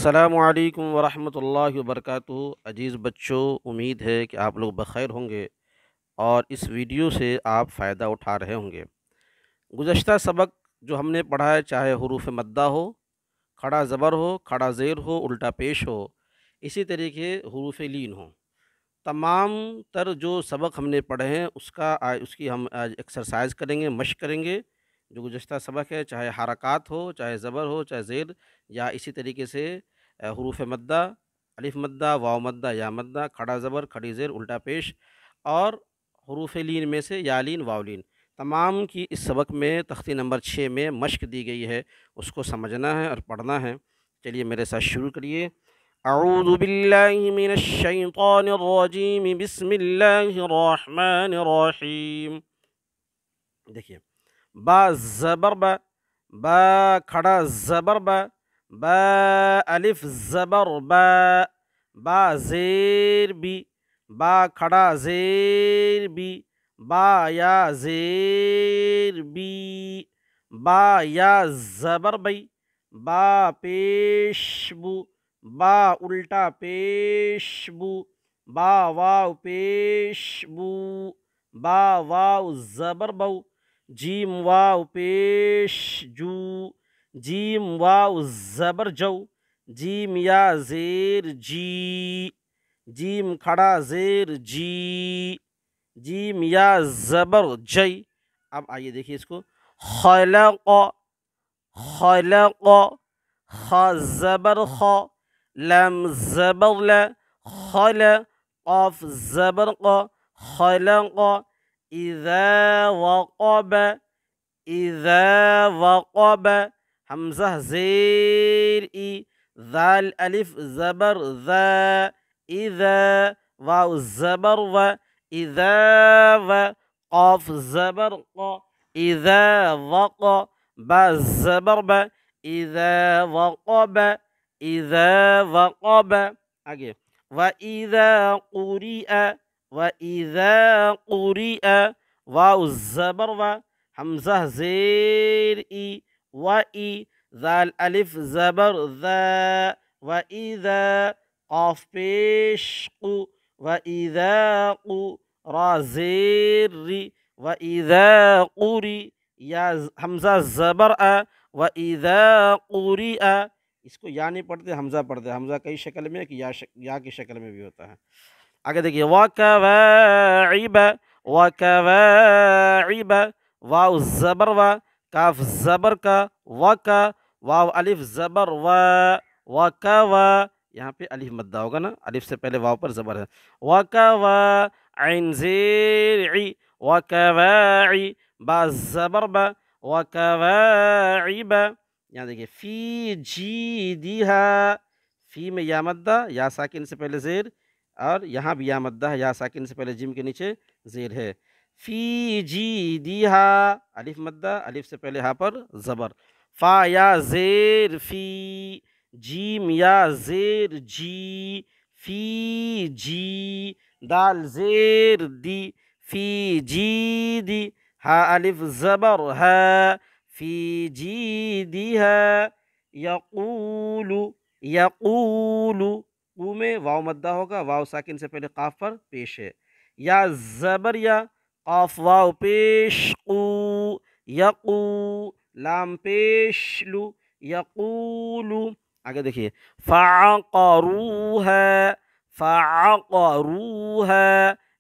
السلام علیکم ورحمۃ اللہ وبرکاتہ۔ عزیز بچوں، امید ہے کہ آپ لوگ بخیر ہوں گے اور اس ویڈیو سے آپ فائدہ اٹھا رہے ہوں گے۔ گزشتہ سبق جو ہم نے پڑھا ہے، چاہے حروف مدہ ہو، کھڑا زبر ہو، کھڑا زیر ہو، الٹا پیش ہو، اسی طریقے حروف لین ہوں، تمام تر جو سبق ہم نے پڑھے ہیں اس کی ہم آج ایکسرسائز کریں گے، مشق کریں گے۔ جو گزشتہ سبق ہے، چاہے حرکات ہو، چاہے زبر ہو، چاہے زیر، یا اسی طریقے سے حروف مدہ، الف مدہ، واو مدہ، یا مدہ، کھڑا زبر، کھڑی زیر، الٹا پیش، اور حروف لین میں سے یا لین، واو لین، تمام کی اس سبق میں تختی نمبر 6 میں مشق دی گئی ہے، اس کو سمجھنا ہے اور پڑھنا ہے۔ چلیے میرے ساتھ شروع کریے۔ اعوذ باللہ من الشیطان الرجیم، بسم اللہ الرحمن الرحیم۔ دیکھیے، با زبر با، با کھڑا زبر با، با الف زبر با، با زیر بی، با کھڑا زیر بی، با یا زیر بی، با یا زبر بی، با پیش بو، با الٹا پیش بو، با واو پیش بو، با واو زبر بو، جیم واو پیش جو، جیم واو زبر جو، جیم یا زیر جی، جیم کھڑا زیر جی، جیم یا زبر جی۔ اب آئیے دیکھیے اس کو، خلق، خلق، خ زبر خ، لم زبر ل، خل، قاف زبر ق، خلق، اذا وقب، اذا وقب، حمزہ زیر ای، ذال الف زبر ذا، اذا، واو زبر و، اذا و، قاف زبر ق، اذا وق، با زبر ب، اذا وقب، اذا وقب۔ آگے، وَإِذَا قُرِئَ، وَإِذَا قُرِئَ، واو زبر و، حمزہ زیر ای، وَإِ، ذال الف زبر ذا، وَإِذَا، قاف پیش قو، وَإِذَا قو، را زیر ری، وَإِذَا قُرِئ، یا حمزہ زبر آ، وَإِذَا قُرِئَ، اس کو یا نہیں پڑھتے، حمزہ پڑھتے، حمزہ کئی شکل میں کہ یا کی شکل میں بھی ہوتا ہے۔ آگے دیکھیے، وَكَوَاعِبَ، وَكَوَاعِبَ، واو زبر و، کاف زبر کا، وَكَ، واو الف زبر و، وَكَوَ، یہاں پہ الف مدہ ہوگا نا، الف سے پہلے واو پر زبر ہے، وَكَوَ، عین زیر عی، وَكَوَاعِبَ، با زبر با، وَكَوَاعِبَ۔ یہاں دیکھیے، فی جیدہا، فی میں یا مدہ، یا ساکن سے پہلے زیر، اور یہاں بھی یا مدہ ہے، یا ساکن سے پہلے جیم کے نیچے زیر ہے، فی جیدہا، الف مدہ، الف سے پہلے ہا پر زبر، فا یا زیر فی، جیم یا زیر جی، فی جی، دال زیر دی، فی جی دی، ہا الف زبر ہا، فی جیدہا، یقول، یقول، قو میں واو مدہ ہوگا، واو ساکن سے پہلے قاف پر پیش ہے، یا زبر یا، قاف واو پیش قو، یقو، لام پیش لو، یقولو۔ آگے دیکھیے، فعقروها، فعقروها،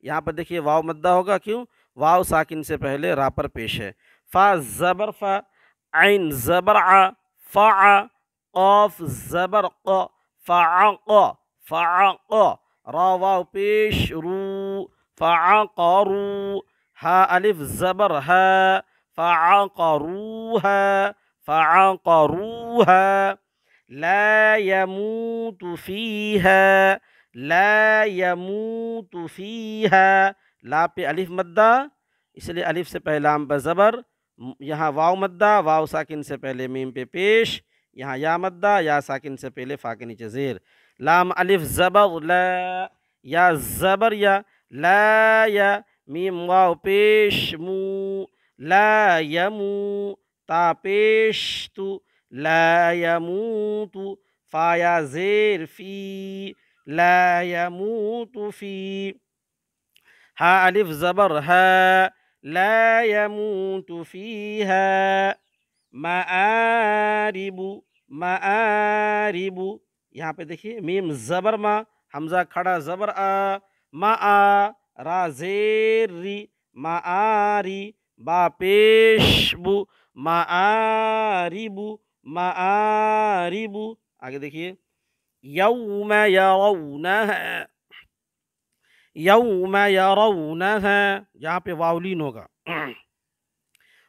یہاں پر دیکھیے واو مدہ ہوگا، کیوں؟ واو ساکن سے پہلے را پر پیش ہے، فا زبر فا، عین زبر ع، فع، قاف زبر ق، فعق، فعق، را واو پیش رو، فعقرو، ہا الف زبر ہا، فعقروها، فعقروها، لا يموت فيها، لا يموت فيها، لا پہ الف مدہ، اس لیے الف سے پہلے لام پر زبر، یہاں واو مدہ، واو ساکن سے پہلے میم پہ پیش، یہاں یا مدہ، یا ساکن سے پہلے فا کے نیچے زیر، لام الف زبر لا، یا زبر یا، لا یا، میم واو پیش مو، لا یمو، تا پیش تو، لا یموت، فا یا زیر فی، لا یموت فی، ہا الف زبر ہا، لا یموت فیہا، مآرب، مآرب، یہاں پہ دیکھیے میم زبر ما، حمزہ کھڑا زبر آ، ما آ، را زیر ری، معاری، با پیش بو، معارب، معارب، آگے دیکھیے یوم یرونہا، یوم یرونہا، یہاں پہ واولین ہوگا،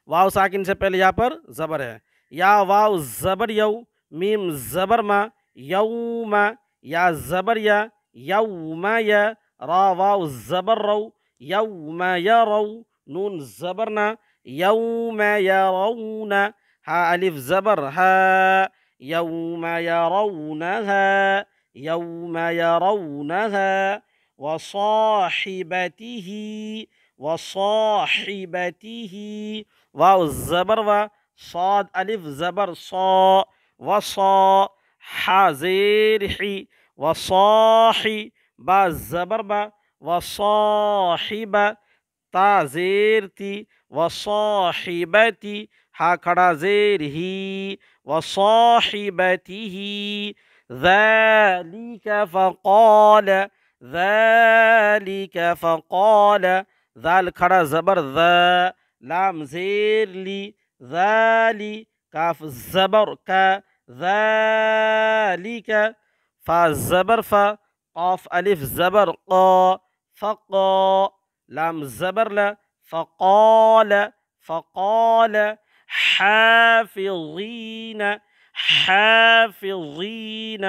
واو ساکن سے پہلے یہاں پر زبر ہے، یا واو زبر یو، میم زبر ما، یوم، یا زبر یا، یوم یا، را واو زبر رو، یوم یرو، نون زبرنا، یوم یرون، ہا الف زبر ہا، یوم یرونہا، یوم یرونہا، وصاحبتہ، وصاحبتہ، واو زبر و، صاد الف زبر صا، وصا، حا زیر حی، وصاحی، با زبر با، وصاحب، تا زیر تی، وصاحبتی، ہا کھڑا زیر ہی، وصاحبتہ، ذالک فقال، ذالک فقال، ذال کھڑا زبر ذا، لام زیر لی، ذالی، کاف زبر کا، ذالک، فا زبر فا، قاف الف زبر قا، فقا، لام زبر لا، فقال، فقال، حافظین، حافظین،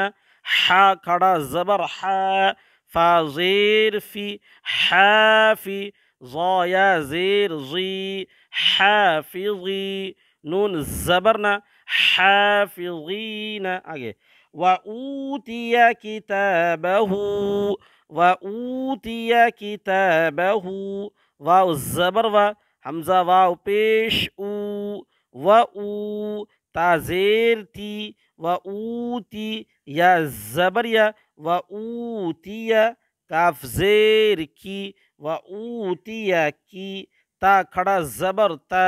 حا کھڑا زبر حا، فا زیر فی، حافی، ظا یا زیر زی، حافظی، نون زبرنا، حافظین، آگے وَأُوتِيَ كِتَابَهُ، وَأُوتِيَ كِتَابَهُ، واو زبر و، حمزہ واو پیش او، وَأُو، تا زیر تی، وَأُوتی، یا زبر یا، وَأُوتِيَ، کاف زیر کی، وَأُوتِيَ کی، تا کھڑا زبر تا،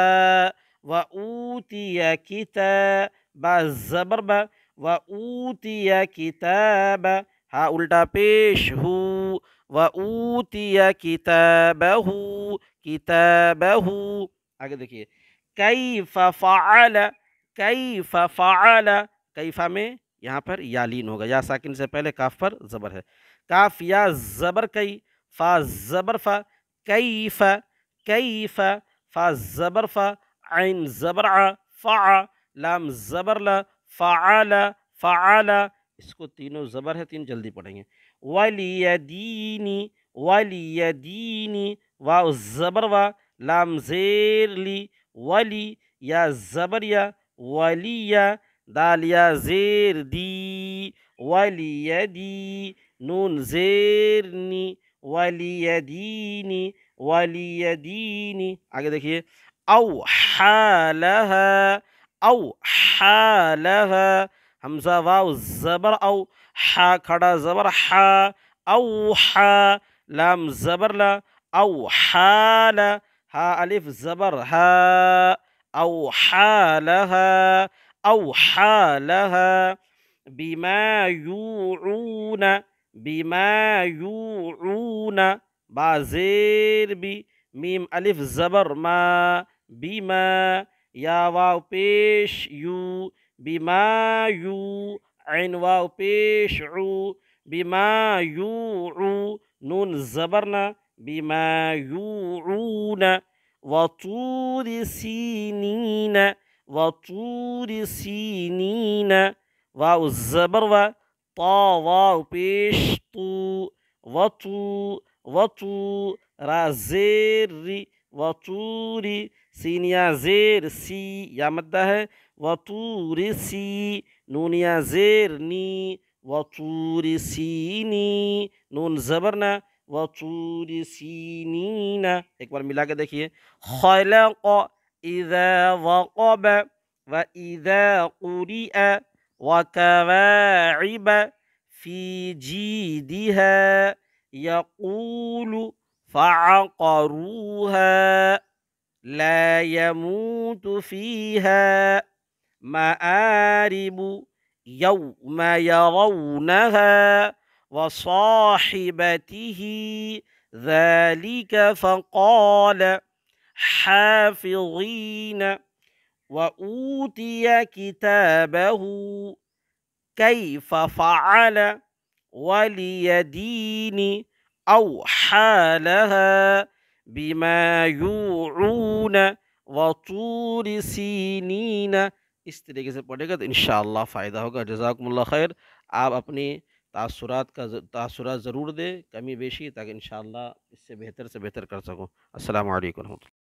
وَأُوتِيَ کتاب، با زبر با، وَأُوتِيَ کتاب، ہا الٹا پیش ہو، وَأُوتِيَ کتابہ، کتابہ، آگے دیکھیے کیف فعل، کیف فعل، کیفہ میں یہاں پر یا لین ہوگا، یا ساکن سے پہلے کاف پر زبر ہے، کاف یا زبر کئی، فا زبر فا، کیف، کیف، فا زبر فا، عین زبر ع، فع، لام زبر لا، فعل، فعل، اس کو تینوں زبر ہے، تین جلدی پڑھیں گے، ولیدینی، ولیدینی، واو زبر وا، لام زیر لی، ولی، یا زبر یا، ولی، دال یا زیر دی، ولیدی، نون زیر نی، ولیدینی، ولیدینی، آگے دیکھیے اوحا لہا، اوحا لہا، حمزہ واو زبر او، حا کھڑا زبر حا، اوحا، لام زبر لا، اوحا لا، ہا الف زبر ہا، اوحا لہا، اوحا لہا، بما یوعون، بما یوعون، با زیر بی، میم الف زبر ما، بما، یا واو پیش یو، بما یو، عین واو پیش عو، بما یوعو، نون زبرنا، بما یوعون، وطور سینین، وطور سینین، واو زبر و، طا واو پیش تو، وطو، وطو، را زیر ری، وطوری، سین یا زیر سی، یا مدہ ہے، وطور سی، نون یا زیر نی، وطور سینی، نون زبرنا، وطور سینین، ایک بار ملا کے دیکھیے خلق اذا وقب و اذا قرئ، وكواعب في جيدها يقول فعقروها لا يموت فيها مآرب يوم يرونها وصاحبته ذلك فقال حافظين وأوتي كتابه كيف فعل وليدين أوحى لها بما يوعون وطور سینین. اس طریقے سے پڑھے گا تو انشاءاللہ فائدہ ہوگا. جزاکم اللہ خیر. آپ اپنی تاثرات ضرور دیں کمی بیشی، تاکہ انشاءاللہ اس سے بہتر کر سکوں. السلام علیکم ورحمۃ اللہ.